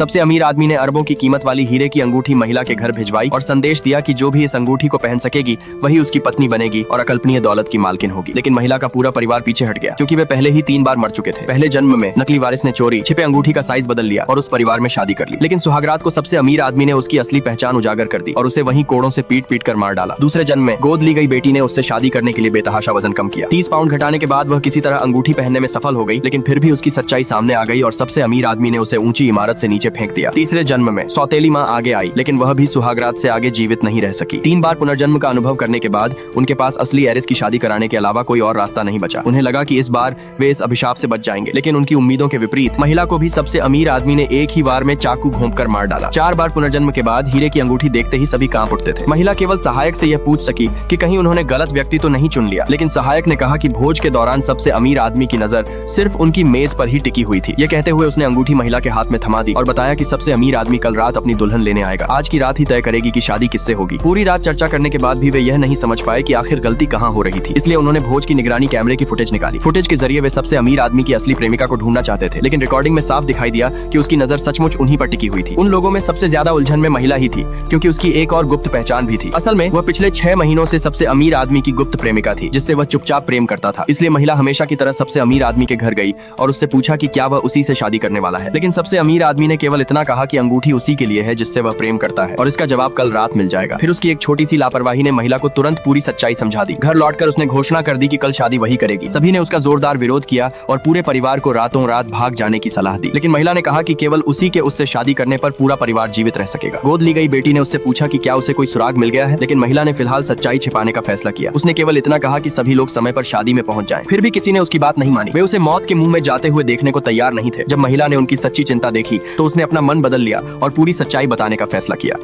सबसे अमीर आदमी ने अरबों की कीमत वाली हीरे की अंगूठी महिला के घर भिजवाई और संदेश दिया कि जो भी इस अंगूठी को पहन सकेगी वही उसकी पत्नी बनेगी और अकल्पनीय दौलत की मालकिन होगी। लेकिन महिला का पूरा परिवार पीछे हट गया क्योंकि वे पहले ही 3 बार मर चुके थे। पहले जन्म में नकली वारिस ने चोरी छिपे अंगूठी का साइज बदल लिया और उस परिवार में शादी कर ली। लेकिन सुहागरात को सबसे अमीर आदमी ने उसकी असली पहचान उजागर कर दी और उसे वहीं कोड़ों से पीट पीट कर मार डाला। दूसरे जन्म में गोद ली गई बेटी ने उससे शादी करने के लिए बेतहाशा वजन कम किया। 30 पाउंड घटाने के बाद वह किसी तरह अंगूठी पहनने में सफल हो गई, लेकिन फिर भी उसकी सच्चाई सामने आ गई और सबसे अमीर आदमी ने उसे ऊंची इमारत से नीचे फेंक दिया। तीसरे जन्म में सौतेली माँ आगे आई, लेकिन वह भी सुहागरात से आगे जीवित नहीं रह सकी। 3 बार पुनर्जन्म का अनुभव करने के बाद उनके पास असली एरिस की शादी कराने के अलावा कोई और रास्ता नहीं बचा। उन्हें लगा कि इस बार वे इस अभिशाप से बच जाएंगे, लेकिन उनकी उम्मीदों के विपरीत महिला को भी सबसे अमीर आदमी ने एक ही बार में चाकू घोंपकर मार डाला। 4 बार पुनर्जन्म के बाद हीरे की अंगूठी देखते ही सभी कांप उठते थे। महिला केवल सहायक से यह पूछ सकी कि कहीं उन्होंने गलत व्यक्ति तो नहीं चुन लिया, लेकिन सहायक ने कहा कि भोज के दौरान सबसे अमीर आदमी की नजर सिर्फ उनकी मेज पर ही टिकी हुई थी। ये कहते हुए उसने अंगूठी महिला के हाथ में थमा दी और बताया कि सबसे अमीर आदमी कल रात अपनी दुल्हन लेने आएगा। आज की रात ही तय करेगी कि शादी किससे होगी। पूरी रात चर्चा करने के बाद भी वे यह नहीं समझ पाए कि आखिर गलती कहाँ हो रही थी। इसलिए उन्होंने भोज की निगरानी कैमरे की फुटेज निकाली। फुटेज के जरिए वे सबसे अमीर आदमी की असली प्रेमिका को ढूंढना चाहते थे, लेकिन रिकॉर्डिंग में साफ दिखाई दिया कि उसकी नजर सचमुच उन्हीं पर टिकी हुई थी। उन लोगों में सबसे ज्यादा उलझन में महिला ही थी, क्योंकि उसकी एक और गुप्त पहचान भी थी। असल में वह पिछले 6 महीनों से सबसे अमीर आदमी की गुप्त प्रेमिका थी, जिससे वह चुपचाप प्रेम करता था। इसलिए महिला हमेशा की तरह सबसे अमीर आदमी के घर गई और उससे पूछा कि क्या वह उसी से शादी करने वाला है। लेकिन सबसे अमीर आदमी ने केवल इतना कहा कि अंगूठी उसी के लिए है जिससे वह प्रेम करता है और इसका जवाब कल रात मिल जाएगा। फिर उसकी एक छोटी सी लापरवाही ने महिला को तुरंत पूरी सच्चाई समझा दी। घर लौटकर उसने घोषणा कर दी कि कल शादी वही करेगी। सभी ने उसका जोरदार विरोध किया और पूरे परिवार को रातों रात भाग जाने की सलाह दी, लेकिन महिला ने कहा कि केवल उसी के उससे शादी करने पर पूरा परिवार जीवित रह सकेगा। गोद ली गई बेटी ने उससे पूछा कि क्या उसे कोई सुराग मिल गया है, लेकिन महिला ने फिलहाल सच्चाई छिपाने का फैसला किया। उसने केवल इतना कहा कि सभी लोग समय पर शादी में पहुंच जाएं। फिर भी किसी ने उसकी बात नहीं मानी। वे उसे मौत के मुंह में जाते हुए देखने को तैयार नहीं थे। जब महिला ने उनकी सच्ची चिंता देखी तो उसने अपना मन बदल लिया और पूरी सच्चाई बताने का फैसला किया।